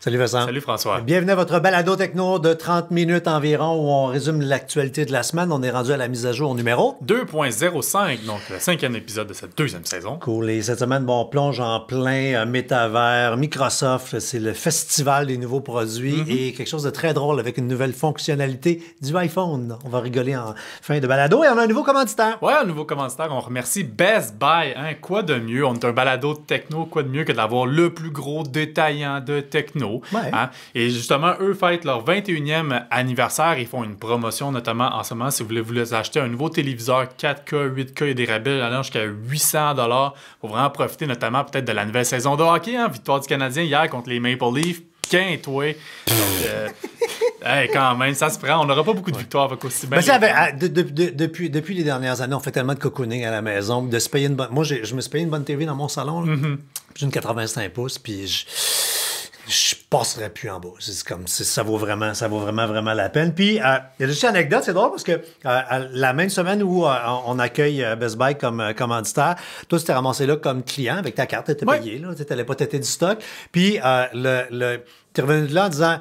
Salut Vincent. Salut François. Bienvenue à votre balado techno de 30 minutes environ où on résume l'actualité de la semaine. On est rendu à la mise à jour numéro 2.05, donc le 5e épisode de cette 2e saison. Cool. Et cette semaine, on plonge en plein métavers. Microsoft, c'est le festival des nouveaux produits et quelque chose de très drôle avec une nouvelle fonctionnalité du iPhone. On va rigoler en fin de balado et on a un nouveau commanditaire. Ouais, un nouveau commanditaire. On remercie Best Buy. Hein? Quoi de mieux? On est un balado de techno. Quoi de mieux que d'avoir le plus gros détaillant de techno? Ouais. Hein? Et justement, eux fêtent leur 21e anniversaire. Ils font une promotion, notamment en ce moment, si vous voulez vous acheter un nouveau téléviseur 4K, 8K, il y a des rabais allant jusqu'à 800 $ pour vraiment profiter notamment peut-être de la nouvelle saison de hockey. Hein? Victoire du Canadien hier contre les Maple Leafs. Toi. Donc, hey, quand même, ça se prend. On n'aura pas beaucoup de victoires avec aussi bien. Depuis les dernières années, on fait tellement de cocooning à la maison, de se payer une bonne. Moi, je me suis payé une bonne TV dans mon salon. J'ai une 85 pouces, puis je passerais plus en bas. C'est comme ça vaut vraiment la peine. Puis il y a juste une anecdote, c'est drôle parce que la même semaine où on accueille Best Buy comme commanditaire, toi tu t'es ramassé là comme client avec ta carte, t'étais payé là, tu n'allais pas têter du stock. Puis t'es revenu de là en disant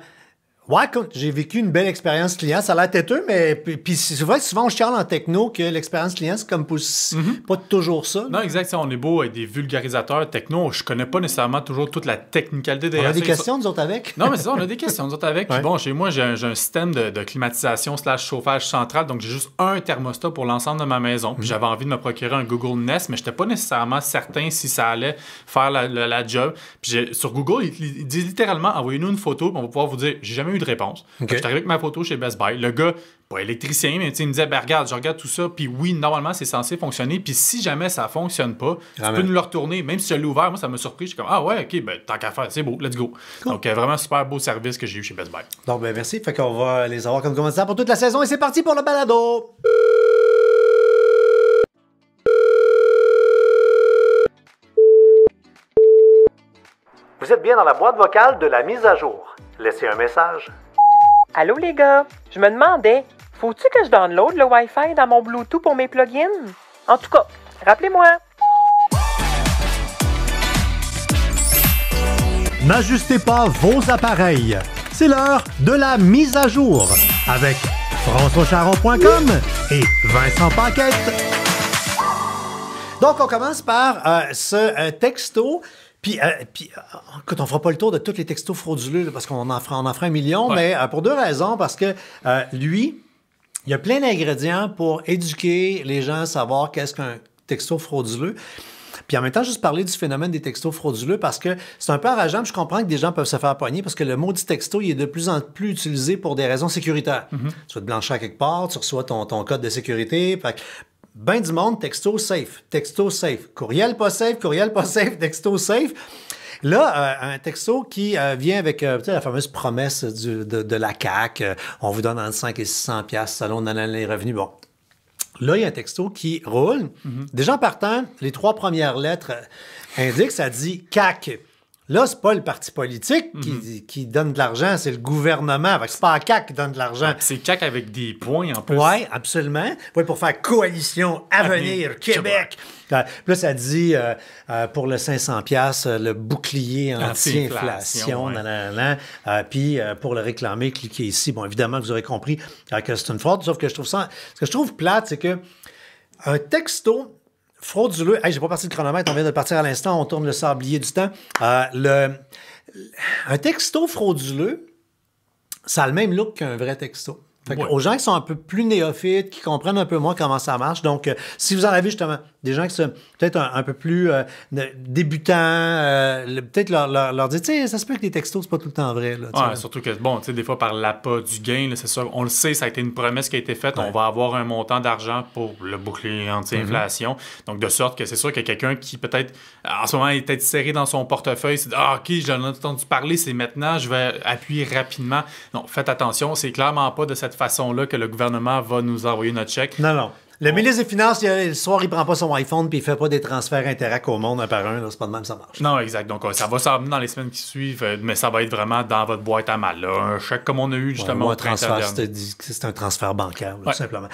ouais, j'ai vécu une belle expérience client, ça a l'air têteux, mais puis c'est vrai que souvent on chiale en techno que l'expérience client, c'est comme pas toujours ça. Non, exact. On est beau avec des vulgarisateurs techno. Je connais pas nécessairement toujours toute la technicalité des On a des questions, nous autres, avec? Non, mais c'est ça, on a des questions, nous autres, avec. Puis bon, chez moi, j'ai un système de climatisation / chauffage central, donc j'ai juste un thermostat pour l'ensemble de ma maison. Puis j'avais envie de me procurer un Google Nest, mais j'étais pas nécessairement certain si ça allait faire la job. Puis sur Google, il dit littéralement, envoyez-nous une photo, puis on va pouvoir vous dire, j'ai jamais eu de réponse. Okay. J'étais arrivé avec ma photo chez Best Buy. Le gars, pas électricien, mais il me disait, regarde, je regarde tout ça, puis oui, normalement, c'est censé fonctionner. Puis si jamais ça fonctionne pas, tu peux nous le retourner. Même si je l'ai ouvert, moi, ça m'a surpris. Je suis comme, ah ouais, ok, ben tant qu'à faire, c'est beau, let's go. Cool. Donc, vraiment super beau service que j'ai eu chez Best Buy. Donc, ben merci. Fait qu'on va les avoir comme commanditaires pour toute la saison et c'est parti pour le balado! Vous êtes bien dans la boîte vocale de la mise à jour. Laissez un message. Allô les gars, je me demandais, faut-tu que je download le Wi-Fi dans mon Bluetooth pour mes plugins? En tout cas, rappelez-moi. N'ajustez pas vos appareils. C'est l'heure de la mise à jour avec françoischaron.com et Vincent Paquette. Donc, on commence par ce texto. Puis, écoute, on fera pas le tour de tous les textos frauduleux là, parce qu'on en fera un million, ouais. Mais pour deux raisons. Parce que lui, il y a plein d'ingrédients pour éduquer les gens à savoir qu'est-ce qu'un texto frauduleux. Puis en même temps, juste parler du phénomène des textos frauduleux parce que c'est un peu enrageant. Je comprends que des gens peuvent se faire pogner parce que le maudit texto, il est de plus en plus utilisé pour des raisons sécuritaires. Tu vas te blanchir à quelque part, tu reçois ton code de sécurité. Fait que, ben du monde, texto safe, courriel pas safe, texto safe. Là, un texto qui vient avec la fameuse promesse de la CAQ, on vous donne entre 5 et 600 $ selon les revenus. Bon, là, il y a un texto qui roule. Déjà en partant, les 3 premières lettres indiquent, ça dit CAQ. Là, c'est pas le parti politique qui donne de l'argent, c'est le gouvernement. Fait que c'est pas la CAQ qui donne de l'argent. C'est CAQ avec des points en plus. Oui, absolument. Oui, pour faire Coalition Avenir Québec. Puis là, ça dit pour le 500 $, le bouclier anti-inflation. Puis pour le réclamer, cliquez ici. Bon, évidemment, vous aurez compris que c'est une fraude. Sauf que je trouve ça. Ce que je trouve plate, c'est que un texto frauduleux. Hey, j'ai pas parti le chronomètre, on vient de partir à l'instant, on tourne le sablier du temps. Un texto frauduleux, ça a le même look qu'un vrai texto. Fait que aux gens qui sont un peu plus néophytes, qui comprennent un peu moins comment ça marche. Donc, si vous en avez justement des gens qui sont peut-être un peu plus débutants, peut-être leur dire, tu sais, ça se peut que les textos, c'est pas tout le temps vrai. Là, ouais, surtout que, bon, tu sais, des fois, par l'appât du gain, là, c'est ça, on le sait, ça a été une promesse qui a été faite, on va avoir un montant d'argent pour le bouclier anti-inflation. Donc, de sorte que c'est sûr que quelqu'un qui, peut-être, en ce moment, est peut-être serré dans son portefeuille, c'est OK, j'en ai entendu parler, c'est maintenant, je vais appuyer rapidement. Non, faites attention, c'est clairement pas de cette façon-là que le gouvernement va nous envoyer notre chèque. Non. Le ministre des Finances, le soir, il prend pas son iPhone puis il fait pas des transferts Interac au monde un par un. C'est pas de même ça marche. Non, exact. Donc, ça va s'en venir dans les semaines qui suivent, mais ça va être vraiment dans votre boîte à mal. Là. Un chèque comme on a eu justement au printemps dernier. C'est un transfert bancaire, tout simplement.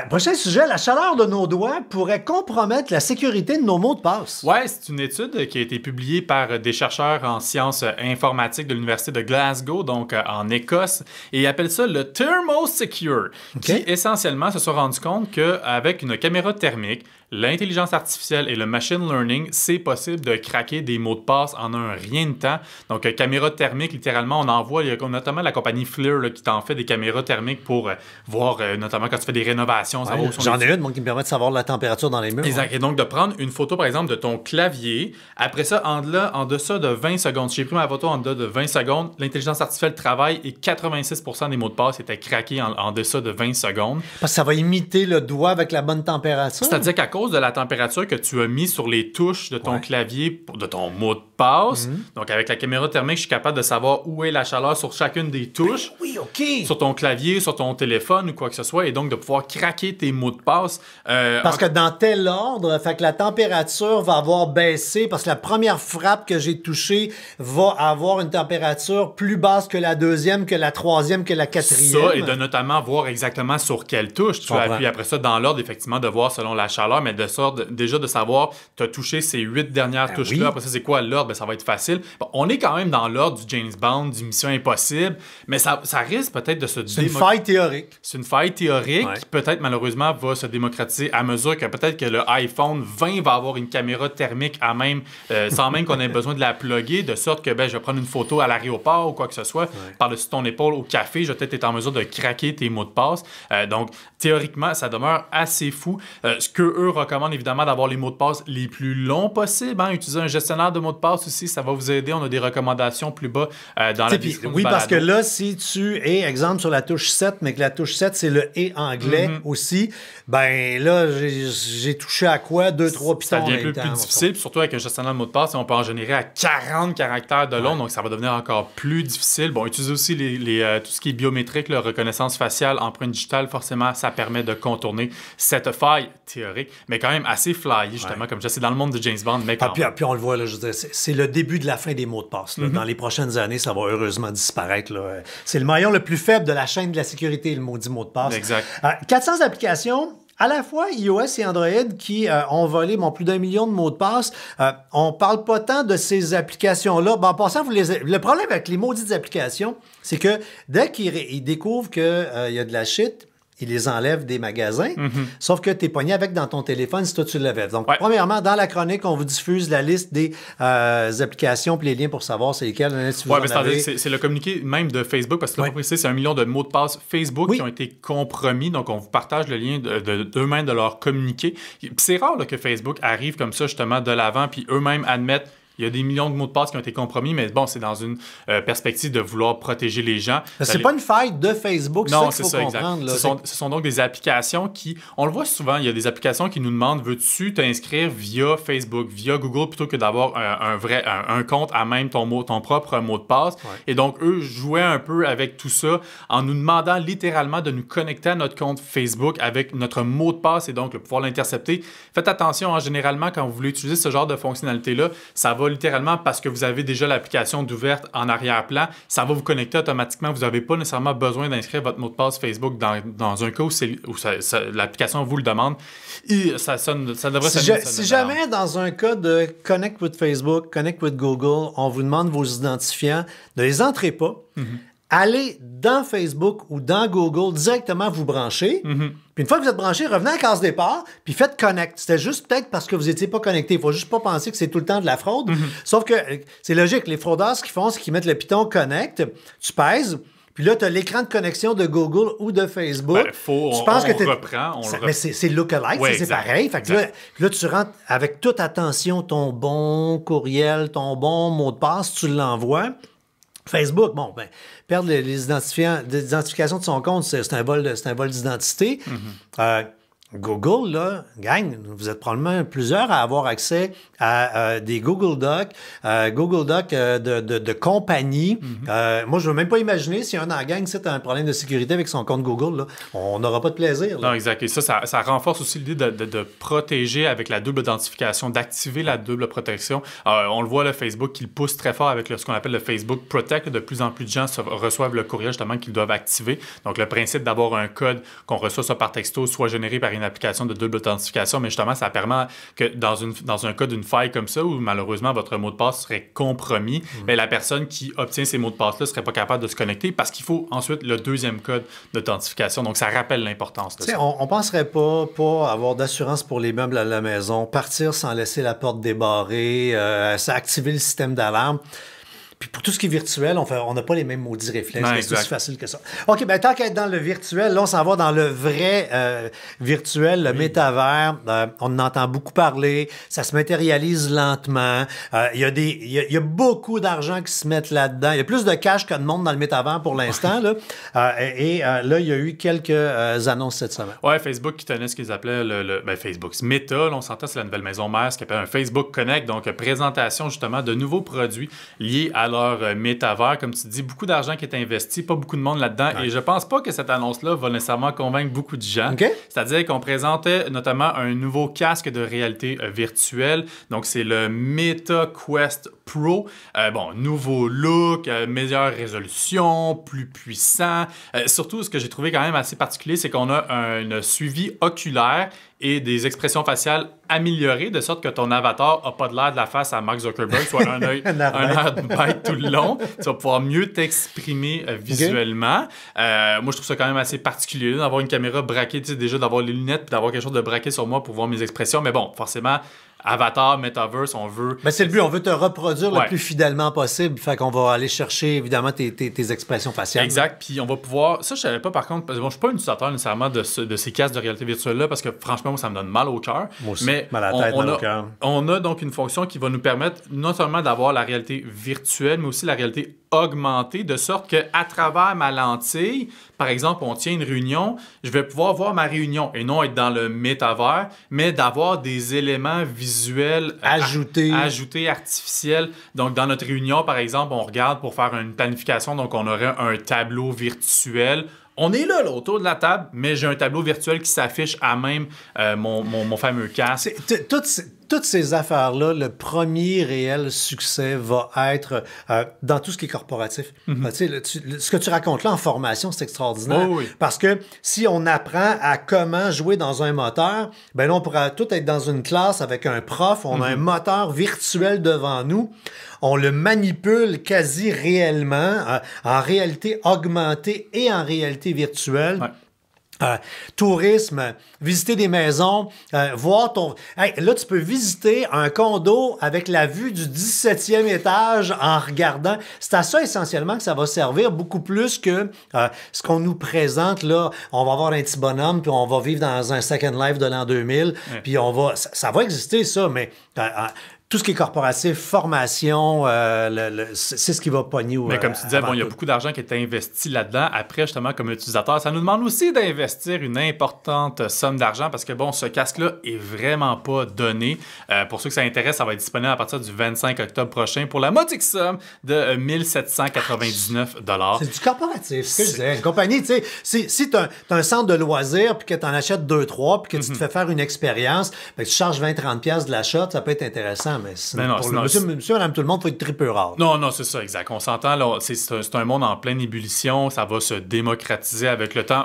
Prochain sujet, la chaleur de nos doigts pourrait compromettre la sécurité de nos mots de passe. Oui, c'est une étude qui a été publiée par des chercheurs en sciences informatiques de l'Université de Glasgow, donc en Écosse, et ils appellent ça le Thermosecure, qui essentiellement se sont rendus compte qu'avec une caméra thermique, l'intelligence artificielle et le machine learning, c'est possible de craquer des mots de passe en un rien de temps. Donc, caméra thermique, littéralement, on envoie, il y a notamment la compagnie FLIR là, qui t'en fait des caméras thermiques pour voir, notamment quand tu fais des rénovations. J'en ai une, moi, qui me permet de savoir la température dans les murs. Exact. Et donc, de prendre une photo, par exemple, de ton clavier. Après ça, en deçà de 20 secondes, j'ai pris ma photo en deçà de 20 secondes, l'intelligence artificielle travaille et 86% des mots de passe étaient craqués en deçà de 20 secondes. Parce que ça va imiter le doigt avec la bonne température. C'est-à-dire qu'à cause de la température que tu as mis sur les touches de ton clavier, de ton mot de passe, donc avec la caméra thermique, je suis capable de savoir où est la chaleur sur chacune des touches. Oui, OK. Sur ton clavier, sur ton téléphone ou quoi que ce soit, et donc de pouvoir craquer tes mots de passe. Parce que dans tel ordre, fait que la température va avoir baissé parce que la première frappe que j'ai touchée va avoir une température plus basse que la deuxième, que la troisième, que la quatrième. Ça, et de notamment voir exactement sur quelle touche tu appuies. Après ça, dans l'ordre, effectivement, de voir selon la chaleur, mais déjà de savoir, tu as touché ces 8 dernières touches-là. Oui. Après ça, c'est quoi l'ordre? Ben, ça va être facile. Bon, on est quand même dans l'ordre du James Bond, du Mission Impossible, mais ça risque peut-être de se C'est une faille théorique. C'est une faille théorique qui peut-être, malheureusement, va se démocratiser à mesure que peut-être que le iPhone 20 va avoir une caméra thermique à même, sans même qu'on ait besoin de la plugger, de sorte que je vais prendre une photo à l'aéroport ou quoi que ce soit, par-dessus ton épaule au café, je vais peut-être être en mesure de craquer tes mots de passe. Donc, théoriquement, ça demeure assez fou. Ce qu'eux recommandent, évidemment, d'avoir les mots de passe les plus longs possibles. Utiliser un gestionnaire de mots de passe aussi, ça va vous aider. On a des recommandations plus bas dans la description. Oui, parce que là, si tu es, exemple, sur la touche 7, mais que la touche 7, c'est le « et » anglais aussi, ben là, j'ai touché à quoi? 2-3 pitons. Ça devient plus difficile, surtout avec un gestionnaire de mots de passe, on peut en générer à 40 caractères de long, donc ça va devenir encore plus difficile. Bon, utiliser aussi tout ce qui est biométrique, la reconnaissance faciale, empreinte digitale, forcément, ça permet de contourner cette faille théorique, mais quand même assez flyée, justement, comme je dis, c'est dans le monde de James Bond, mais puis on le voit, là, je veux dire, c'est le début de la fin des mots de passe. Là. Dans les prochaines années, ça va heureusement disparaître. Là. C'est le maillon le plus faible de la chaîne de la sécurité, le maudit mot de passe. Exact. 400 applications. À la fois iOS et Android qui ont volé plus d'1 million de mots de passe. On parle pas tant de ces applications-là. En passant, le problème avec les maudites applications, c'est que dès qu'ils découvrent qu'il y a de la shit, ils les enlèvent des magasins, sauf que tu es pogné avec dans ton téléphone si toi tu l'avais. Donc, premièrement, dans la chronique, on vous diffuse la liste des applications puis les liens pour savoir c'est lesquelles. C'est le communiqué même de Facebook, parce que là, c'est 1 million de mots de passe Facebook qui ont été compromis, donc on vous partage le lien d'eux-mêmes de leur communiqué. Puis c'est rare là, que Facebook arrive comme ça justement de l'avant, puis eux-mêmes admettent il y a des millions de mots de passe qui ont été compromis, mais bon, c'est dans une perspective de vouloir protéger les gens. C'est pas une faille de Facebook, non, c'est ça qu'il faut comprendre. Là. Ce sont donc des applications qui, on le voit souvent, il y a des applications qui nous demandent, veux-tu t'inscrire via Facebook, via Google, plutôt que d'avoir un compte à même ton propre mot de passe. Ouais. Et donc, eux jouaient un peu avec tout ça en nous demandant littéralement de nous connecter à notre compte Facebook avec notre mot de passe et donc de pouvoir l'intercepter. Faites attention, généralement, quand vous voulez utiliser ce genre de fonctionnalité-là, ça va littéralement parce que vous avez déjà l'application d'ouverte en arrière-plan, ça va vous connecter automatiquement. Vous n'avez pas nécessairement besoin d'inscrire votre mot de passe Facebook dans un cas où l'application vous le demande. Et ça devrait sonner. Si jamais dans un cas de Connect with Facebook, Connect with Google, on vous demande vos identifiants, ne les entrez pas. Allez dans Facebook ou dans Google, directement vous brancher. Puis une fois que vous êtes branché, revenez à la case départ, puis faites connect. C'était juste peut-être parce que vous n'étiez pas connecté. Il ne faut juste pas penser que c'est tout le temps de la fraude. Sauf que c'est logique. Les fraudeurs, ce qu'ils font, c'est qu'ils mettent le piton connect, tu pèses, puis là, tu as l'écran de connexion de Google ou de Facebook. On reprend. Mais c'est lookalike, c'est pareil. Fait que là, tu rentres avec toute attention ton bon courriel, ton bon mot de passe, tu l'envoies. Facebook, perdre les identifications de son compte, c'est un vol d'identité. Google, là, gang, vous êtes probablement plusieurs à avoir accès à des Google Docs, de compagnie. Moi, je ne veux même pas imaginer si un dans la gang a un problème de sécurité avec son compte Google, là, on n'aura pas de plaisir. Là. Non, exact. Et ça renforce aussi l'idée de protéger avec la double authentification, d'activer la double protection. On le voit, le Facebook, qui le pousse très fort avec ce qu'on appelle le Facebook Protect. De plus en plus de gens reçoivent le courriel justement qu'ils doivent activer. Donc, le principe d'avoir un code qu'on reçoit soit par texto, soit généré par une application de double authentification, mais justement, ça permet que dans un cas d'une faille comme ça, où malheureusement votre mot de passe serait compromis, mais la personne qui obtient ces mots de passe-là ne serait pas capable de se connecter parce qu'il faut ensuite le deuxième code d'authentification. Donc, ça rappelle l'importance de ça. On ne penserait pas avoir d'assurance pour les meubles à la maison, partir sans laisser la porte débarrée, activer le système d'alarme. Puis pour tout ce qui est virtuel, on n'a pas les mêmes maudits réflexes. C'est aussi facile que ça. OK, bien, tant qu'à être dans le virtuel, là, on s'en va dans le vrai virtuel, le métavers. On en entend beaucoup parler. Ça se matérialise lentement. Il y a beaucoup d'argent qui se mettent là-dedans. Il y a plus de cash que de monde dans le métavers pour l'instant. Là. Là, il y a eu quelques annonces cette semaine. Ouais, Facebook qui tenait ce qu'ils appelaient Facebook. Meta, là, on s'entend, c'est la nouvelle maison mère, ce qu'on appelle un Facebook Connect. Donc, présentation justement de nouveaux produits liés à leur métavers. Comme tu dis, beaucoup d'argent qui est investi, pas beaucoup de monde là-dedans. Ouais. Et je pense pas que cette annonce-là va nécessairement convaincre beaucoup de gens. Okay. C'est-à-dire qu'on présentait notamment un nouveau casque de réalité virtuelle. Donc, c'est le Meta Quest Pro. Nouveau look, meilleure résolution, plus puissant. Surtout, ce que j'ai trouvé quand même assez particulier, c'est qu'on a un suivi oculaire et des expressions faciales améliorées, de sorte que ton avatar n'a pas de l'air de la face à Mark Zuckerberg, soit un œil un air de bête tout le long. Tu vas pouvoir mieux t'exprimer visuellement. Moi, je trouve ça quand même assez particulier d'avoir une caméra braquée, déjà d'avoir les lunettes puis d'avoir quelque chose de braqué sur moi pour voir mes expressions. Mais bon, forcément, Avatar, Metaverse, on veut... Ben c'est le but, on veut te reproduire le plus fidèlement possible. Fait qu'on va aller chercher, évidemment, tes expressions faciales. Exact. Puis on va pouvoir... Ça, je savais pas, par contre... Bon, je suis pas un utilisateur nécessairement de ces casques de réalité virtuelle-là parce que, franchement, moi, ça me donne mal au cœur. Moi aussi, mal à la tête, mal au cœur. On a donc une fonction qui va nous permettre non seulement d'avoir la réalité virtuelle, mais aussi la réalité augmentée, de sorte qu'à travers ma lentille, par exemple, on tient une réunion, je vais pouvoir voir ma réunion et non être dans le métavers, mais d'avoir des éléments visuels ajoutés, artificiels. Donc, dans notre réunion, par exemple, on regarde pour faire une planification, donc on aurait un tableau virtuel. On est là, autour de la table, mais j'ai un tableau virtuel qui s'affiche à même mon fameux casque. Toutes ces affaires-là, le premier réel succès va être dans tout ce qui est corporatif. Ce que tu racontes là en formation, c'est extraordinaire. Oh, oui. Parce que si on apprend à comment jouer dans un moteur, ben là, on pourra tout être dans une classe avec un prof. On a un moteur virtuel devant nous. On le manipule quasi réellement, en réalité augmentée et en réalité virtuelle. Ouais. Tourisme, visiter des maisons, voir ton... Hey, là, tu peux visiter un condo avec la vue du 17e étage en regardant. C'est à ça essentiellement que ça va servir, beaucoup plus que ce qu'on nous présente là. On va avoir un petit bonhomme, puis on va vivre dans un Second Life de l'an 2000, puis on va... Ça va exister, ça, mais... tout ce qui est corporatif, formation, c'est ce qui va pogner. Mais comme tu disais, il y a beaucoup d'argent qui est investi là-dedans. Après, justement, comme utilisateur, ça nous demande aussi d'investir une importante somme d'argent parce que, ce casque-là est vraiment pas donné. Pour ceux que ça intéresse, ça va être disponible à partir du 25 octobre prochain pour la modique somme de 1799 $. C'est du corporatif, ce que je disais. Une compagnie, tu sais, si tu as un centre de loisirs puis que tu en achètes 2-3 puis que tu te fais faire une expérience, ben, tu charges 20-30$ de l'achat, ça peut être intéressant. Mais non, pour monsieur, madame, tout le monde, il faut être tripeux rare. Non, c'est ça, exact. On s'entend, là, c'est un monde en pleine ébullition. Ça va se démocratiser avec le temps.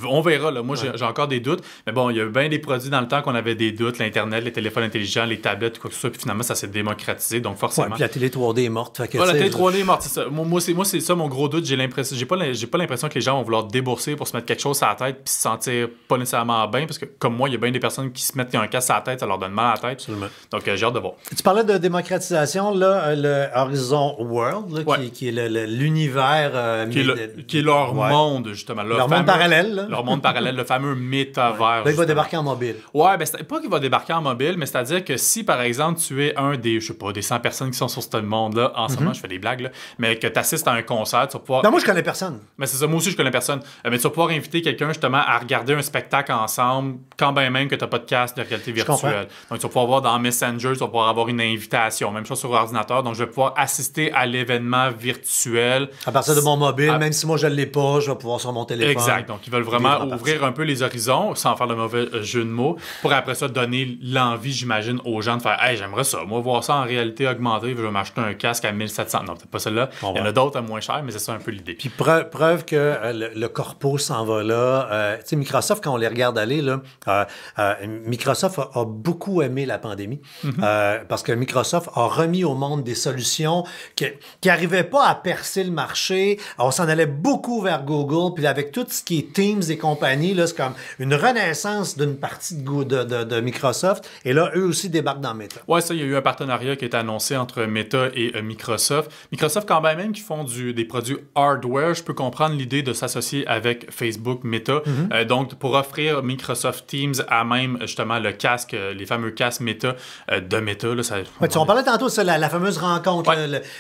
On verra, là. Moi, j'ai encore des doutes. Mais bon, il y a eu bien des produits dans le temps qu'on avait des doutes. L'Internet, les téléphones intelligents, les tablettes, quoi que ce soit. Puis finalement, ça s'est démocratisé. Donc, forcément. Puis la télé 3D est morte. Fait que, la télé 3D est morte, c'est ça. Moi, c'est ça mon gros doute. J'ai pas l'impression que les gens vont vouloir débourser pour se mettre quelque chose à la tête puis se sentir pas nécessairement bien. Parce que, comme moi, il y a bien des personnes qui se mettent un casque à la tête, ça leur donne mal à la tête. Absolument. Donc, j'ai hâte de voir. Tu parlais de démocratisation, là, le Horizon World, là, qui est l'univers... qui est leur monde, justement. Leur monde parallèle. parallèle. Là. Leur monde parallèle, le fameux métavers. Là, il va débarquer en mobile. Ouais, ben c'est pas qu'il va débarquer en mobile, mais c'est-à-dire que si, par exemple, tu es un des, je sais pas, des 100 personnes qui sont sur ce monde-là, en ce moment, je fais des blagues, là, mais que tu assistes à un concert, tu vas pouvoir... Non, moi, je connais personne. Mais c'est ça, moi aussi, je connais personne. Mais tu vas pouvoir inviter quelqu'un, justement, à regarder un spectacle ensemble, quand bien même que tu n'as pas de casque de réalité virtuelle. Donc, tu vas pouvoir voir dans Messenger, tu vas pouvoir avoir une invitation. Même chose sur ordinateur. Donc, je vais pouvoir assister à l'événement virtuel. À partir de mon mobile, même si moi, je ne l'ai pas, je vais pouvoir sur mon téléphone. Exact. Donc, ils veulent vraiment ouvrir un peu les horizons, sans faire de mauvais jeu de mots, pour après ça donner l'envie, j'imagine, aux gens de faire « Hey, j'aimerais ça. Moi, voir ça en réalité augmentée, je vais m'acheter un casque à 1700. » Non, peut-être pas celle-là. Il y en a d'autres à moins cher, mais c'est ça un peu l'idée. Puis preuve que le corpo s'en va là. Tu sais, Microsoft, quand on les regarde aller, là, Microsoft a beaucoup aimé la pandémie parce que Microsoft a remis au monde des solutions qui n'arrivaient pas à percer le marché. On s'en allait beaucoup vers Google, puis avec tout ce qui est Teams et compagnie, là, c'est comme une renaissance d'une partie de Microsoft. Et là, eux aussi débarquent dans Meta. Ouais, ça, il y a eu un partenariat qui a été annoncé entre Meta et Microsoft. Microsoft, quand même qui font des produits hardware, je peux comprendre l'idée de s'associer avec Facebook, Meta. Donc, pour offrir Microsoft Teams à même, justement, le casque, les fameux casques Meta de Meta. Là, ça, on parlait tantôt de la fameuse rencontre,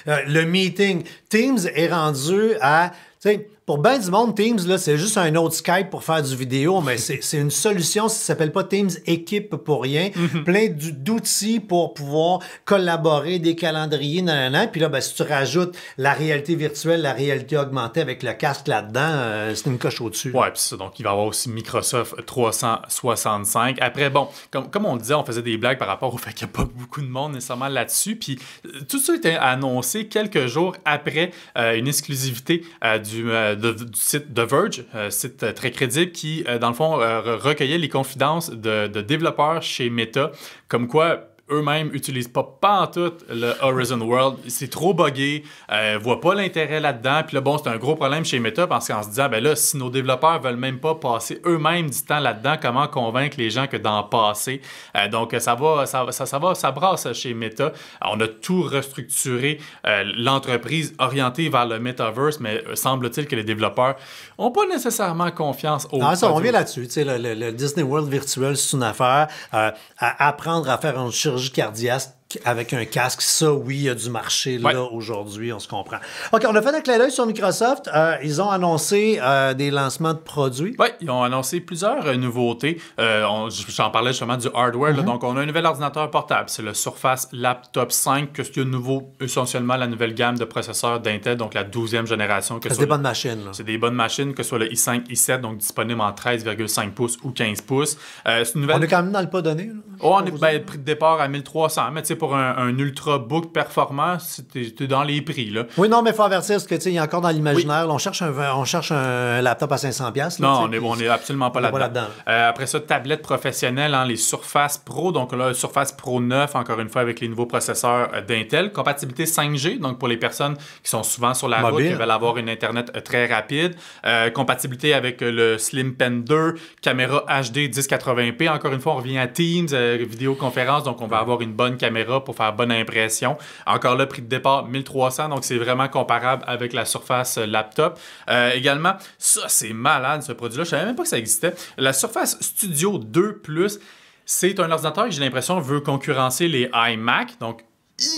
le meeting. Teams est rendu à... Tu sais, pour bien du monde, Teams, là, c'est juste un autre Skype pour faire du vidéo, mais c'est une solution, ça ne s'appelle pas Teams Équipe pour rien. Plein d'outils pour pouvoir collaborer, des calendriers, Puis là, si tu rajoutes la réalité virtuelle, la réalité augmentée avec le casque là-dedans, c'est une coche au-dessus. Ouais, puis ça, donc il va y avoir aussi Microsoft 365. Après, bon, comme on le disait, on faisait des blagues par rapport au fait qu'il n'y a pas beaucoup de monde nécessairement là-dessus. Puis tout ça a été annoncé quelques jours après une exclusivité du site The Verge, site très crédible qui, dans le fond, recueillait les confidences de développeurs chez Meta, comme quoi eux-mêmes n'utilisent pas en tout le Horizon World. C'est trop buggé, voient pas l'intérêt là-dedans. Puis là, bon, c'est un gros problème chez Meta parce qu'en se disant, ben là, si nos développeurs veulent même pas passer eux-mêmes du temps là-dedans, comment convaincre les gens que d'en passer? Donc, ça brasse chez Meta. On a tout restructuré l'entreprise orientée vers le Metaverse, mais semble-t-il que les développeurs n'ont pas nécessairement confiance au... Ça, on vient là-dessus. Tu sais, le Disney World virtuel, c'est une affaire. À apprendre à faire une chirurgie cardiaque avec un casque, ça, oui, il y a du marché là aujourd'hui, on se comprend. OK, on a fait un clin d'œil sur Microsoft. Ils ont annoncé des lancements de produits. Oui, ils ont annoncé plusieurs nouveautés. J'en parlais justement du hardware. Là, donc, on a un nouvel ordinateur portable. C'est le Surface Laptop 5. Qu'est-ce qu'il y a de nouveau? Essentiellement, la nouvelle gamme de processeurs d'Intel, donc la 12e génération. C'est des bonnes machines. Là. C'est des bonnes machines, que ce soit le i5, i7, donc disponible en 13,5 pouces ou 15 pouces. C'est une nouvelle... On est quand même dans le pas donné. On est prix de départ à 1300. Mais tu sais, pour un ultrabook performant, t'es dans les prix. Là. Oui, non, mais il faut avertir parce que il y a encore dans l'imaginaire. Oui. On cherche un laptop à 500$. Non, on n'est absolument pas là-dedans. Après ça, tablette professionnelle, les Surface Pro. Donc là, Surface Pro 9, encore une fois, avec les nouveaux processeurs d'Intel. Compatibilité 5G, donc pour les personnes qui sont souvent sur la route, qui veulent avoir une Internet très rapide. Compatibilité avec le Slim Pen 2, caméra HD 1080p. Encore une fois, on revient à Teams, vidéoconférence. Donc, on va avoir une bonne caméra pour faire bonne impression. Encore là, prix de départ 1300, donc c'est vraiment comparable avec la Surface Laptop. Également, ça c'est malade ce produit-là, je savais même pas que ça existait. La Surface Studio 2 Plus, c'est un ordinateur qui, j'ai l'impression, veut concurrencer les iMac, donc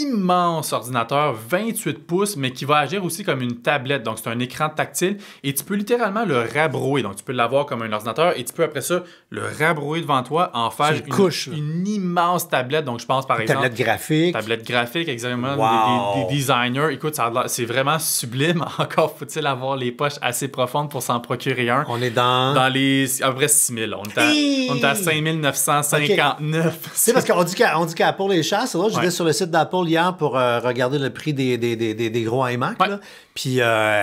immense ordinateur, 28 pouces, mais qui va agir aussi comme une tablette. Donc, c'est un écran tactile et tu peux littéralement le rabrouer. Donc, tu peux l'avoir comme un ordinateur et tu peux, après ça, le rabrouer devant toi, en faire une immense tablette. Donc, je pense, par exemple... Tablette graphique, exactement. Wow. Des designers. Écoute, c'est vraiment sublime. Encore faut-il avoir les poches assez profondes pour s'en procurer un. On est dans les... à peu près 6 000. On est à 5 959. Okay. C'est parce qu'on dit qu'Apple les chasse. J'étais sur le site d'Apple hier pour regarder le prix des gros iMac. Là. Puis,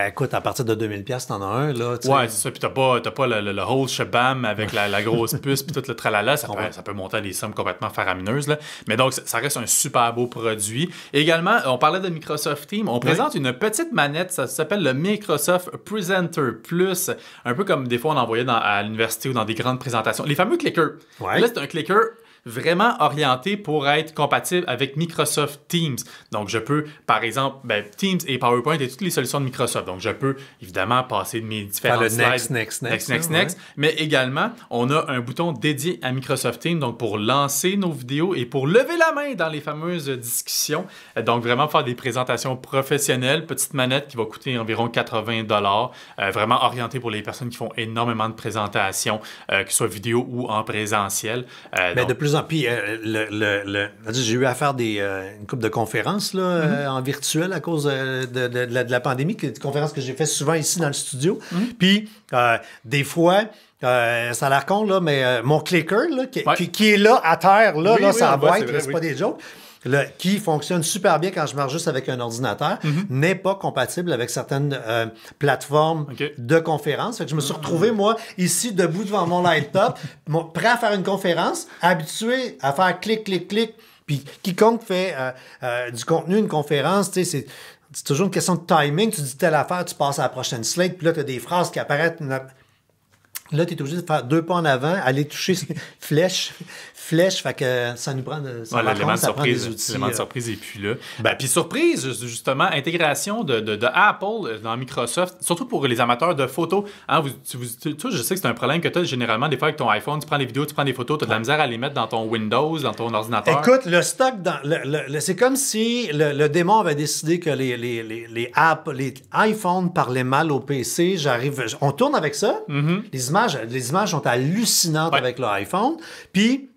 écoute, à partir de 2000$, t'en as un. Là, ouais, c'est ça. Puis, t'as pas le whole shabam avec la grosse puce puis tout le tralala. Ça peut monter à des sommes complètement faramineuses. Là. Mais donc, ça reste un super beau produit. Et également, on parlait de Microsoft Teams. On présente une petite manette. Ça s'appelle le Microsoft Presenter Plus. Un peu comme des fois, on en voyait à l'université ou dans des grandes présentations. Les fameux clickers. Ouais. Là, c'est un clicker vraiment orienté pour être compatible avec Microsoft Teams. Donc, je peux, par exemple, Teams et PowerPoint et toutes les solutions de Microsoft. Donc, je peux évidemment passer de mes différents slides. Next. Mais également, on a un bouton dédié à Microsoft Teams, donc pour lancer nos vidéos et pour lever la main dans les fameuses discussions. Donc, vraiment faire des présentations professionnelles. Petite manette qui va coûter environ 80 $. Vraiment orientée pour les personnes qui font énormément de présentations, que ce soit vidéo ou en présentiel. De plus en plus, j'ai eu à faire une couple de conférences là, en virtuel à cause de la pandémie, des conférences que j'ai fait souvent ici dans le studio. Puis, des fois, ça a l'air con, là, mais mon clicker là, qui est là à terre, là, ça va être, c'est pas des jokes. Qui fonctionne super bien quand je marche juste avec un ordinateur, n'est pas compatible avec certaines plateformes de conférences. Fait que je me suis retrouvé, moi, ici, debout devant mon laptop, prêt à faire une conférence, habitué à faire clic, clic, clic. Puis quiconque fait du contenu, une conférence, tu sais, c'est toujours une question de timing. Tu dis telle affaire, tu passes à la prochaine slide, puis là, tu as des phrases qui apparaissent. Là, tu es obligé de faire 2 pas en avant, aller toucher flèche, fait que ça nous prend l'élément de surprise, l'élément de surprise et puis là. Puis surprise, justement, intégration de Apple dans Microsoft, surtout pour les amateurs de photos. Hein, toi, je sais que c'est un problème que tu as généralement des fois avec ton iPhone, tu prends des vidéos, tu prends des photos, tu as de la misère à les mettre dans ton Windows, dans ton ordinateur. Écoute, le stock, c'est comme si le démon avait décidé que les iPhones parlaient mal au PC. On tourne avec ça. Les images sont hallucinantes avec l'iPhone. Puis,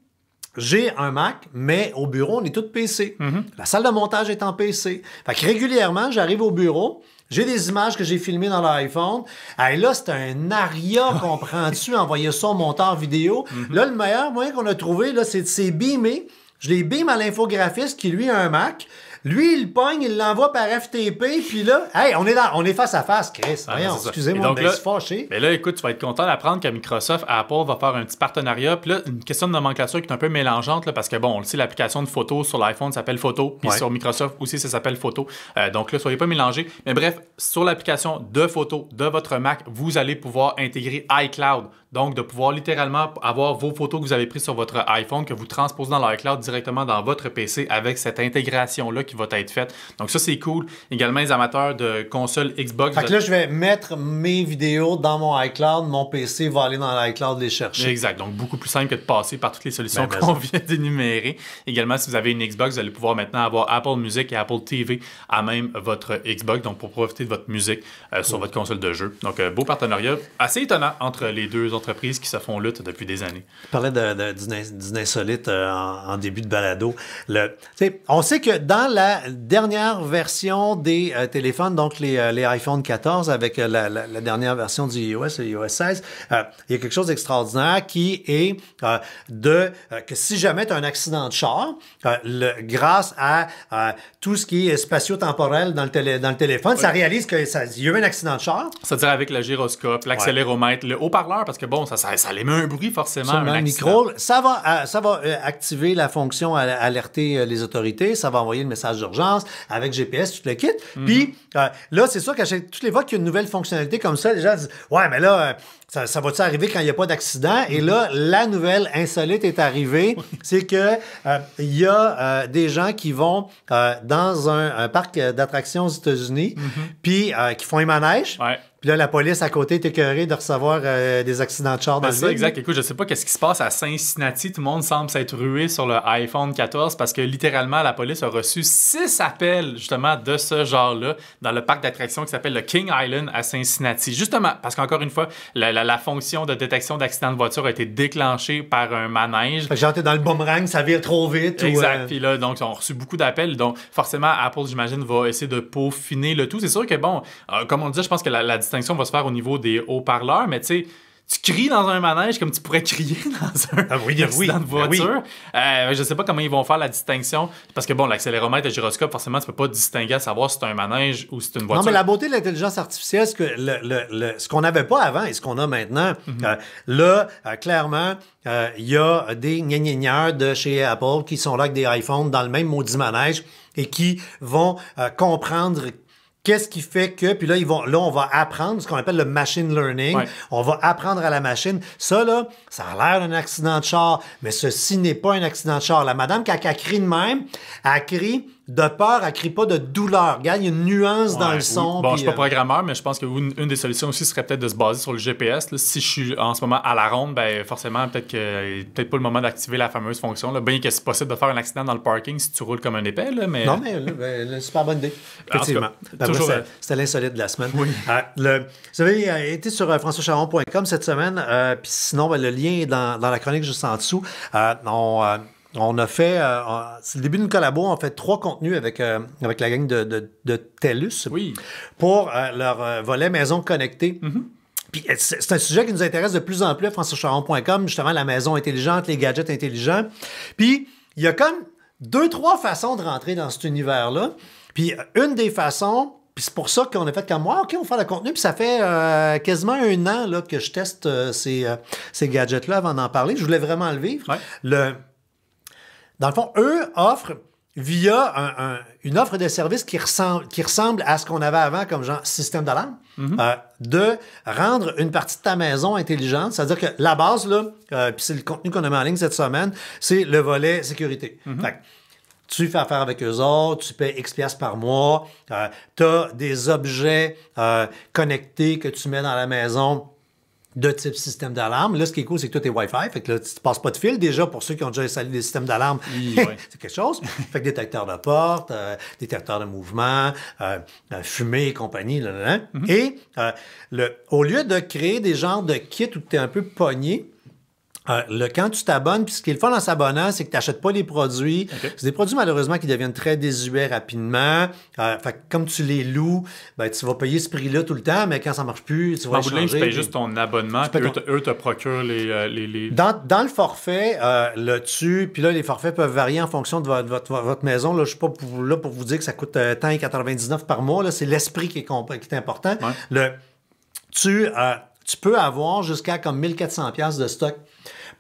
j'ai un Mac, mais au bureau, on est tous PC. La salle de montage est en PC. Fait que régulièrement, j'arrive au bureau, j'ai des images que j'ai filmées dans l'iPhone. Hey, là, c'est un aria, comprends-tu, envoyer ça au monteur vidéo. Là, le meilleur moyen qu'on a trouvé, là, c'est beamer. Je les beam à l'infographiste qui, lui, a un Mac. Lui, il pogne, il l'envoie par FTP, puis là, hey, on est face à face, Chris. Voyons, excusez-moi, je suis fâché. Mais là, écoute, tu vas être content d'apprendre qu'à Microsoft, Apple va faire un petit partenariat. Puis là, une question de nomenclature qui est un peu mélangeante, là, parce que bon, on le sait, l'application de photo sur l'iPhone s'appelle Photo, puis sur Microsoft aussi, ça s'appelle Photo. Donc là, soyez pas mélangés. Mais bref, sur l'application de photo de votre Mac, vous allez pouvoir intégrer iCloud. Donc, de pouvoir littéralement avoir vos photos que vous avez prises sur votre iPhone, que vous transposez dans l'iCloud directement dans votre PC avec cette intégration-là qui va être faite. Donc, ça, c'est cool. Également, les amateurs de consoles Xbox. Fait que là, je vais mettre mes vidéos dans mon iCloud. Mon PC va aller dans l'iCloud les chercher. Exact. Donc, beaucoup plus simple que de passer par toutes les solutions qu'on vient d'énumérer. Également, si vous avez une Xbox, vous allez pouvoir maintenant avoir Apple Music et Apple TV à même votre Xbox. Donc, pour profiter de votre musique sur votre console de jeu. Donc, beau partenariat assez étonnant entre les deux entreprises qui se font lutte depuis des années. Tu parlais d'une insolite en début de balado. On sait que dans la dernière version des téléphones, donc les iPhone 14 avec la dernière version du iOS, le iOS 16, il y a quelque chose d'extraordinaire qui est que si jamais tu as un accident de char, grâce à tout ce qui est spatio-temporel dans le téléphone, ça réalise qu'il y a eu un accident de char. C'est-à-dire avec le gyroscope, l'accéléromètre, le haut-parleur, parce que bon, ça émet un bruit forcément. Un micro, ça va activer la fonction à alerter les autorités, ça va envoyer le message d'urgence avec GPS, tout le kit. Puis là, c'est sûr qu'à toutes les fois qu'il y a une nouvelle fonctionnalité comme ça, les gens disent « Ouais, mais là, ça va-tu arriver quand il n'y a pas d'accident? » Et là, la nouvelle insolite est arrivée, c'est que il y a des gens qui vont dans un parc d'attractions aux États-Unis, puis qui font un manège. Ouais. Puis là, la police à côté est écœurée de recevoir des accidents de char dans le ville. Exact. Écoute, je sais pas qu'est-ce qui se passe à Cincinnati. Tout le monde semble s'être rué sur le iPhone 14 parce que littéralement, la police a reçu 6 appels justement de ce genre-là dans le parc d'attractions qui s'appelle le King Island à Cincinnati. Justement, parce qu'encore une fois, la fonction de détection d'accident de voiture a été déclenchée par un manège. Fait que genre, t'es dans le boomerang, ça vire trop vite. Exact. Puis là, donc, ils ont reçu beaucoup d'appels. Donc, forcément, Apple, j'imagine, va essayer de peaufiner le tout. C'est sûr que, bon, comme on dit, je pense que la distinction va se faire au niveau des haut-parleurs, mais tu sais, tu cries dans un manège comme tu pourrais crier dans un accident de voiture. Je sais pas comment ils vont faire la distinction, parce que bon, l'accéléromètre et le gyroscope, forcément, tu peux pas distinguer à savoir si c'est un manège ou si c'est une voiture. Non, mais la beauté de l'intelligence artificielle, c'est que ce qu'on n'avait pas avant et ce qu'on a maintenant, clairement, il y a des gnagnaigneurs de chez Apple qui sont là avec des iPhones dans le même maudit manège et qui vont comprendre qu'est-ce qui fait que... Puis là, on va apprendre ce qu'on appelle le machine learning. Ouais. On va apprendre à la machine. Ça, là, ça a l'air d'un accident de char, mais ceci n'est pas un accident de char. La madame, quand elle crie de même, elle crie de peur, elle crie pas de douleur. Regarde, il y a une nuance dans le son. Bon, je suis pas programmeur, mais je pense qu'une des solutions aussi serait peut-être de se baser sur le GPS. Là. Si je suis en ce moment à la ronde, ben forcément, peut-être pas le moment d'activer la fameuse fonction. Là. Bien que c'est possible de faire un accident dans le parking si tu roules comme un épais. Là, mais... Non, mais super bonne idée. Effectivement. C'était l'insolite de la semaine. Oui. Vous avez été sur françoischaron.com cette semaine, puis sinon, le lien est dans la chronique juste en dessous. On a fait, c'est le début d'une collabo, on a fait 3 contenus avec la gang de TELUS pour leur volet maison connectée. Mm-hmm. Puis c'est un sujet qui nous intéresse de plus en plus à françoischaron.com, justement la maison intelligente, les gadgets intelligents. Puis il y a comme 2-3 façons de rentrer dans cet univers-là. Puis une des façons... Puis c'est pour ça qu'on a fait comme moi, OK, on va faire le contenu. Puis ça fait quasiment 1 an là, que je teste ces gadgets-là avant d'en parler. Je voulais vraiment le vivre. Ouais. Dans le fond, eux offrent via une offre de service qui ressemble à ce qu'on avait avant comme genre système d'alarme, de rendre une partie de ta maison intelligente. C'est-à-dire que la base, là, puis c'est le contenu qu'on a mis en ligne cette semaine, c'est le volet sécurité. Fait que, tu fais affaire avec eux autres, tu paies X piastres par mois, tu as des objets connectés que tu mets dans la maison de type système d'alarme. Là, ce qui est cool, c'est que tout est Wi-Fi. Fait que là, tu ne passes pas de fil. Déjà, pour ceux qui ont déjà installé des systèmes d'alarme, c'est quelque chose. Fait que détecteur de porte, détecteur de mouvement, fumée et compagnie. Là. Mm-hmm. Et au lieu de créer des genres de kits où tu es un peu pogné, quand tu t'abonnes, puis ce qui est le fun en s'abonnant, c'est que tu n'achètes pas les produits. Okay. C'est des produits, malheureusement, qui deviennent très désuets rapidement. Fait que comme tu les loues, ben, tu vas payer ce prix-là tout le temps, mais quand ça ne marche plus, tu vas changer. Tu payes juste ton abonnement, puis eux te procurent les... Dans le forfait, puis là, les forfaits peuvent varier en fonction de votre maison. Là, je ne suis pas là pour vous dire que ça coûte tant et 99 par mois. Là, c'est l'esprit qui est important. Ouais. Tu peux avoir jusqu'à comme 1400$ de stock.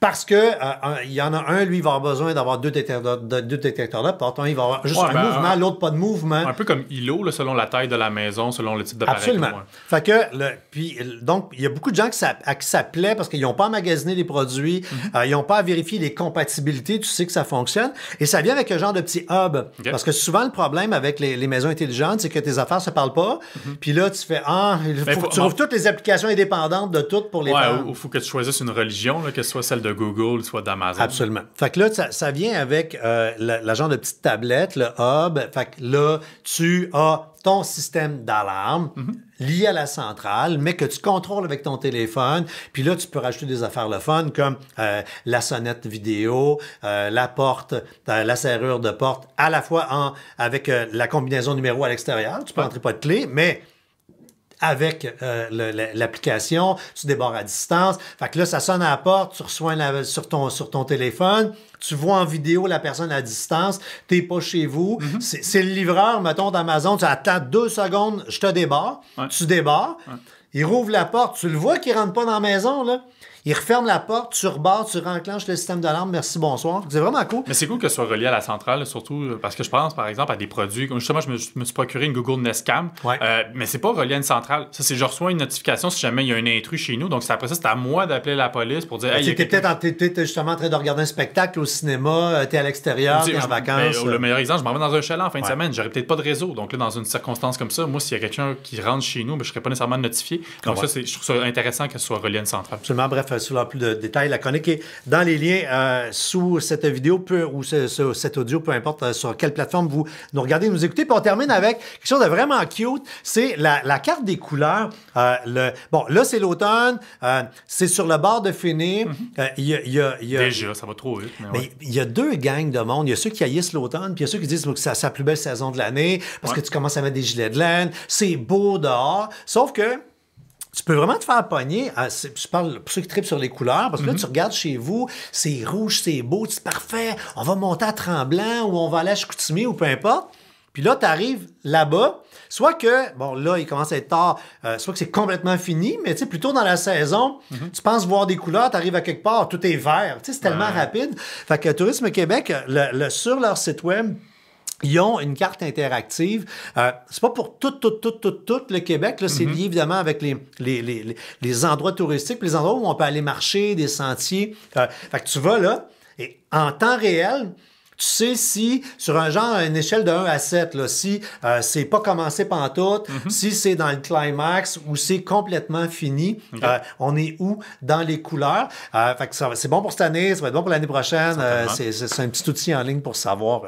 Parce que il y en a un, lui, il va avoir besoin d'avoir deux détecteurs de porte. Un, il va avoir juste un mouvement, l'autre pas de mouvement. Un peu comme ILO, là, selon la taille de la maison, selon le type d'appareil. Absolument. Fait que, donc, il y a beaucoup de gens à qui ça plaît parce qu'ils n'ont pas à magasiner les produits, ils n'ont pas à vérifier les compatibilités, tu sais que ça fonctionne. Et ça vient avec un genre de petit hub. Okay. Parce que souvent, le problème avec les maisons intelligentes, c'est que tes affaires ne se parlent pas. Puis là, tu fais, il faut que tu ouvres toutes les applications indépendantes de toutes pour les faire. Il faut que tu choisisses une religion, là, que ce soit celle de Google, soit d'Amazon. Absolument. Fait que là, ça vient avec la genre de petite tablette, le hub. Fait que là, tu as ton système d'alarme lié à la centrale, mais que tu contrôles avec ton téléphone. Puis là, tu peux rajouter des affaires le fun comme la sonnette vidéo, la porte, la serrure de porte, à la fois avec la combinaison numéro à l'extérieur. Tu peux rentrer pas de clé, mais avec l'application, tu débarres à distance. Fait que là, ça sonne à la porte, tu reçois sur ton téléphone, tu vois en vidéo la personne à distance, t'es pas chez vous. C'est le livreur, mettons, d'Amazon, tu attends 2 secondes, je te débarre, tu débarres, il rouvre la porte, tu le vois qu'il rentre pas dans la maison, là. Il referme la porte, tu rebarres, tu renclenches le système d'alarme, merci, bonsoir. C'est vraiment cool. Mais c'est cool que ce soit relié à la centrale, surtout parce que je pense, par exemple, à des produits. Justement, je me suis procuré une Google Nest Cam, mais c'est pas relié à une centrale. Ça, c'est je reçois une notification si jamais il y a un intrus chez nous. Donc, après ça, c'est à moi d'appeler la police pour dire... Hey, t'es justement en train de regarder un spectacle au cinéma, t'es à l'extérieur, t'es en vacances. Le meilleur exemple, je m'en vais dans un chalet en fin de semaine, j'aurais peut-être pas de réseau. Donc là, dans une circonstance comme ça, moi, s'il y a quelqu'un qui rentre chez nous, ben, je serais pas nécessairement notifié. Donc ça, je trouve ça intéressant que ce soit relié à une centrale. Absolument. Bref, sur plus de détails, la chronique est dans les liens sous cette vidéo ou cet audio, peu importe sur quelle plateforme vous nous regardez, nous écoutez. Puis on termine avec quelque chose de vraiment cute. C'est la carte des couleurs. Bon, là, c'est l'automne. C'est sur le bord de finir. Déjà, ça va trop vite. Mais il y a 2 gangs de monde. Il y a ceux qui haïssent l'automne, puis il y a ceux qui disent que c'est la plus belle saison de l'année parce que tu commences à mettre des gilets de laine. C'est beau dehors. Sauf que tu peux vraiment te faire pogner. Je parle pour ceux qui trippent sur les couleurs, parce que là, tu regardes chez vous, c'est rouge, c'est beau, c'est parfait. On va monter à Tremblant ou on va aller à Chicoutimi ou peu importe. Puis là, tu arrives là-bas, soit que, bon, là, il commence à être tard, soit que c'est complètement fini, mais tu sais, plutôt dans la saison, tu penses voir des couleurs, tu arrives à quelque part, tout est vert. Tu sais, c'est tellement rapide. Fait que Tourisme Québec, sur leur site web, Ils ont une carte interactive. C'est pas pour tout le Québec. Là, c'est lié évidemment avec les endroits touristiques, les endroits où on peut aller marcher, des sentiers. Fait que tu vas là, et en temps réel, tu sais si, sur une échelle de 1 à 7, là, si c'est pas commencé pantoute, si c'est dans le climax ou c'est complètement fini, on est où dans les couleurs. Fait que c'est bon pour cette année, ça va être bon pour l'année prochaine. C'est un petit outil en ligne pour savoir...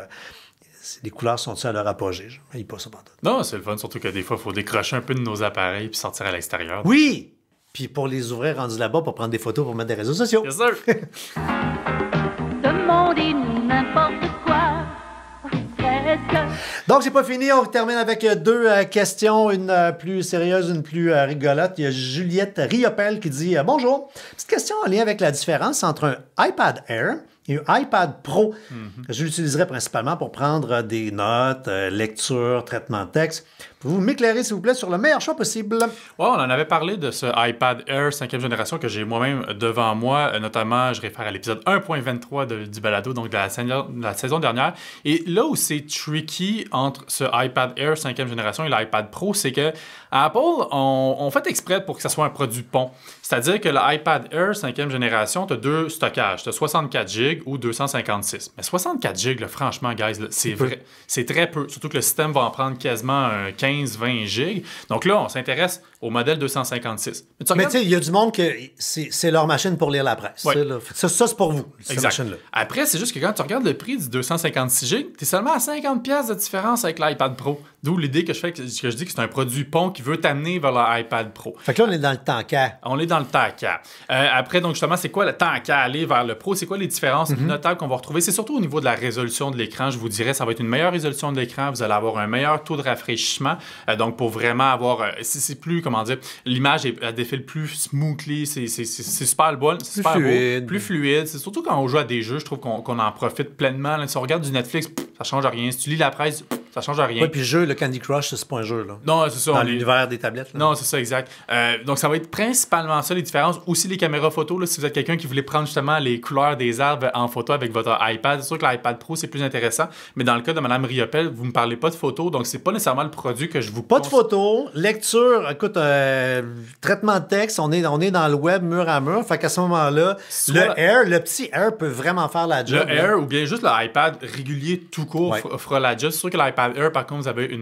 les couleurs sont-elles à leur apogée? Je ne pas ça pantoute. Non, c'est le fun, surtout que des fois, il faut décrocher un peu de nos appareils puis sortir à l'extérieur. Oui! Puis pour les ouvrir rendus là-bas, pour prendre des photos pour mettre des réseaux sociaux. Yes, sir! Demandez n'importe quoi, presque. Donc, c'est pas fini. On termine avec 2 questions, une plus sérieuse, une plus rigolote. Il y a Juliette Riopel qui dit « Bonjour. Petite question en lien avec la différence entre un iPad Air et un iPad Pro. Je l'utiliserai principalement pour prendre des notes, lecture, traitement de texte. Pouvez-vous m'éclairer, s'il vous plaît, sur le meilleur choix possible? » Ouais, on en avait parlé de ce iPad Air 5e génération que j'ai moi-même devant moi. Notamment, je réfère à l'épisode 1.23 du balado, donc de la saison dernière. Et là où c'est tricky entre ce iPad Air 5e génération et l'iPad Pro, c'est que Apple, on fait exprès pour que ça soit un produit pont. C'est-à-dire que l'iPad Air 5e génération, tu as 2 stockages. Tu as 64 GB ou 256. Mais 64 GB, là, franchement, guys, là, c'est vrai. C'est très peu. Surtout que le système va en prendre quasiment 15-20 GB. Donc là, on s'intéresse au modèle 256. Mais tu sais, il y a du monde que c'est leur machine pour lire la presse. Ouais. Ça, c'est pour vous, cette machine-là. Après, c'est juste que quand tu regardes le prix du 256 GB, tu es seulement à 50$ de différence avec l'iPad Pro. D'où l'idée que je dis que c'est un produit pont qui veut t'amener vers l'iPad Pro. Fait que là, on est dans le temps qu'à. On est dans le temps qu'à. Après, donc justement, c'est quoi le temps qu'à aller vers le Pro? C'est quoi les différences notables qu'on va retrouver? C'est surtout au niveau de la résolution de l'écran. Je vous dirais, ça va être une meilleure résolution de l'écran. Vous allez avoir un meilleur taux de rafraîchissement. Donc, pour vraiment avoir... c'est plus, comment dire, l'image elle défile plus smoothly. C'est super beau. C'est super beau. Plus fluide. C'est surtout quand on joue à des jeux, je trouve qu'on en profite pleinement. Là, si on regarde du Netflix, ça change rien. Si tu lis la presse... ça change rien. Oui, puis le jeu, le Candy Crush, c'est pas un jeu, là. Non, c'est ça. Dans l'univers des tablettes, là. Non, c'est ça, exact. Donc, ça va être principalement ça, les différences. Aussi, les caméras photo, là, si vous êtes quelqu'un qui voulait prendre justement les couleurs des arbres en photo avec votre iPad, c'est sûr que l'iPad Pro, c'est plus intéressant. Mais dans le cas de Mme Riopel, vous me parlez pas de photos, donc c'est pas nécessairement le produit que je vous Pas de photos, lecture, écoute, traitement de texte, on est dans le web mur à mur. Fait qu'à ce moment-là, le petit Air peut vraiment faire la job. Le Air ou bien juste l'iPad régulier tout court fera la job. C'est sûr que l'iPad Air, par contre, vous avez un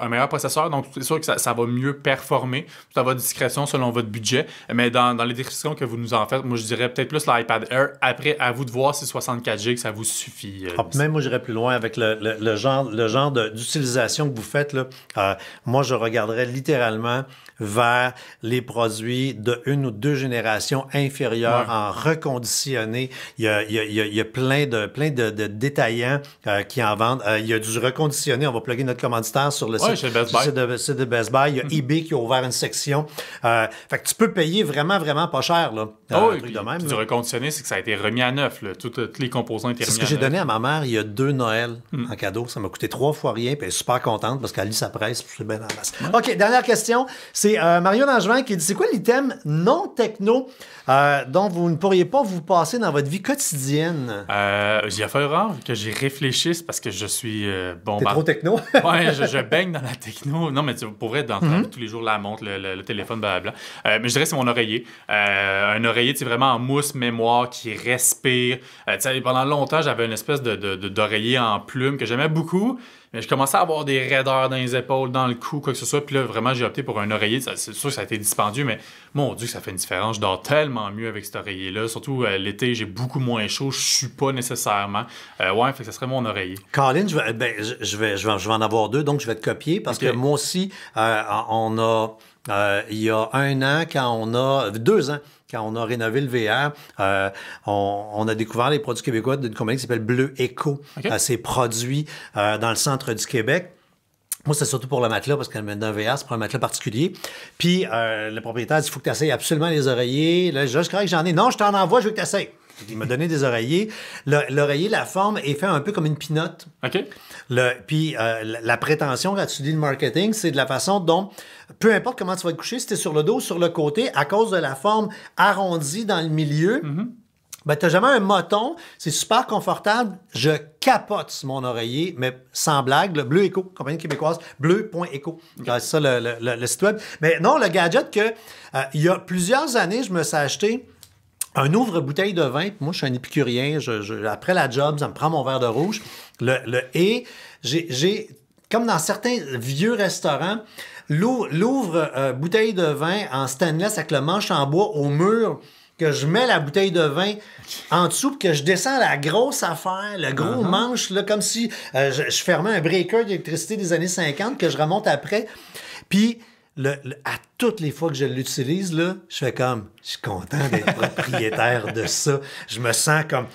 meilleur processeur, donc c'est sûr que ça va mieux performer. Tout à votre discrétion selon votre budget. Mais dans les descriptions que vous nous en faites, moi je dirais peut-être plus l'iPad Air. Après, à vous de voir si 64 GB, ça vous suffit. Même moi, j'irais plus loin avec le genre d'utilisation que vous faites. Là. Moi, je regarderais littéralement vers les produits de 1 ou 2 générations inférieures en reconditionné. Il y a plein de détaillants qui en vendent. Il y a du reconditionné. On va plugger notre commanditaire sur le site de Best Buy. Il y a eBay qui a ouvert une section. Fait que tu peux payer vraiment, vraiment pas cher. Là, truc de même. Du reconditionné, c'est que ça a été remis à neuf. Là. Tous les composants étaient remis à neuf. C'est ce que j'ai donné à ma mère il y a 2 Noëls en cadeau. Ça m'a coûté 3 fois rien. Puis elle est super contente parce qu'elle lit sa presse. C'est bien en masse. OK, dernière question. C'est Mario Langevin qui dit, c'est quoi l'item non techno dont vous ne pourriez pas vous passer dans votre vie quotidienne? Il a fallu que j'y réfléchisse parce que je suis T'es trop techno? Ouais, je baigne dans la techno. Non, mais pour vrai, dans tous les jours, la montre, le téléphone, blablabla. Mais je dirais que c'est mon oreiller. Un oreiller, c'est vraiment en mousse mémoire qui respire. Pendant longtemps, j'avais une espèce d'oreiller en plume que j'aimais beaucoup. Mais je commençais à avoir des raideurs dans les épaules, dans le cou, quoi que ce soit. Puis là, vraiment, j'ai opté pour un oreiller. C'est sûr que ça a été dispendieux, mais mon Dieu, ça fait une différence. Je dors tellement mieux avec cet oreiller-là. Surtout l'été, j'ai beaucoup moins chaud. Je suis pas nécessairement. Ouais, fait que ça serait mon oreiller. Colin, je vais en avoir 2, donc je vais te copier parce que moi aussi, il y a 1 an, 2 ans, quand on a rénové le VR, on a découvert les produits québécois d'une compagnie qui s'appelle Bleu Eco. Okay. C'est produit dans le centre du Québec. Moi, c'est surtout pour le matelas, parce que dans VR, c'est pour un matelas particulier. Puis, le propriétaire dit, il faut que tu essayes absolument les oreillers. Là, je crois que j'en ai. Non, je t'en envoie, je veux que tu essayes. Il m'a donné des oreillers. L'oreiller, la forme est fait un peu comme une pinotte. OK. Puis la prétention, quand tu dis le marketing, c'est de la façon dont, peu importe comment tu vas te coucher, si tu es sur le dos ou sur le côté, à cause de la forme arrondie dans le milieu, Ben, t'as jamais un moton, c'est super confortable. Je capote sur mon oreiller, mais sans blague, le Bleu Eco, compagnie québécoise, bleu.eco. C'est ça le site web. Mais non, le gadget que il y a plusieurs années, je me suis acheté un ouvre-bouteille de vin. Moi, je suis un épicurien. Après la job, ça me prend mon verre de rouge. J'ai, comme dans certains vieux restaurants, l'ouvre-bouteille de vin en stainless avec le manche en bois au mur, que je mets la bouteille de vin en dessous, puis que je descends la grosse affaire, le gros manche, là, comme si je fermais un breaker d'électricité des années 50, que je remonte après. Puis, à toutes les fois que je l'utilise, là, je fais comme, je suis content d'être propriétaire de ça. Je me sens comme...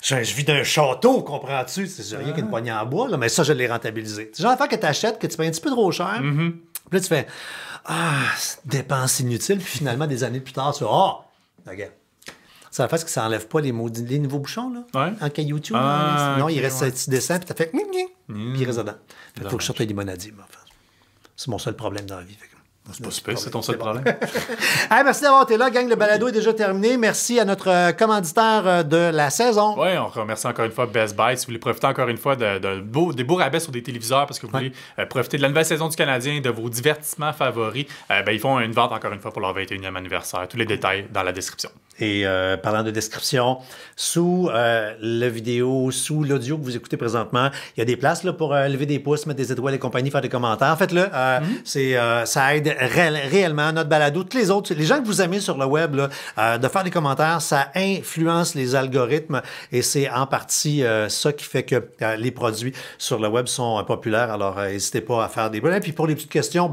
Je vis d'un château, comprends-tu? C'est rien qu'une poignée en bois, là, mais ça, je l'ai rentabilisé. C'est le genre d'affaire que tu achètes, que tu payes un petit peu trop cher. Puis là, tu fais, dépense inutile. Puis finalement, des années plus tard, tu fais, regarde. C'est la face que ça n'enlève pas les nouveaux bouchons, là, en cailloutous. Non, il reste un petit dessin, puis tu fait, puis il reste dedans. Il faut que je sorte un limonadier. Enfin, c'est mon seul problème dans la vie. C'est pas super, c'est ton seul problème. Hey, merci d'avoir été là, gang. Le balado est déjà terminé. Merci à notre commanditaire de la saison. Oui, on remercie encore une fois Best Buy. Si vous voulez profiter encore une fois des beaux rabais sur des téléviseurs parce que vous voulez profiter de la nouvelle saison du Canadien, de vos divertissements favoris, ils font une vente encore une fois pour leur 21e anniversaire. Tous les détails dans la description. Et parlant de description, sous la vidéo, sous l'audio que vous écoutez présentement, il y a des places là, pour lever des pouces, mettre des étoiles et compagnie, faire des commentaires. Faites-le. Ça aide réellement notre balado. Tous les autres, les gens que vous aimez sur le web, là, de faire des commentaires, ça influence les algorithmes et c'est en partie ça qui fait que les produits sur le web sont populaires. Alors, n'hésitez pas à faire des... Et puis pour les petites questions,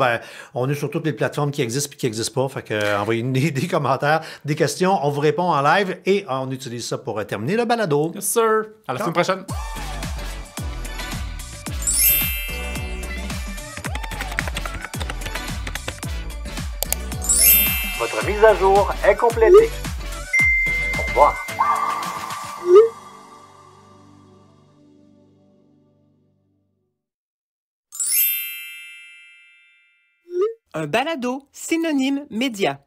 on est sur toutes les plateformes qui existent et qui n'existent pas. Fait que envoyez-nous des commentaires, des questions. On vous répond en live et on utilise ça pour terminer le balado. Yes, sir. À la semaine prochaine. Votre mise à jour est complétée. Au revoir. Un balado synonyme média.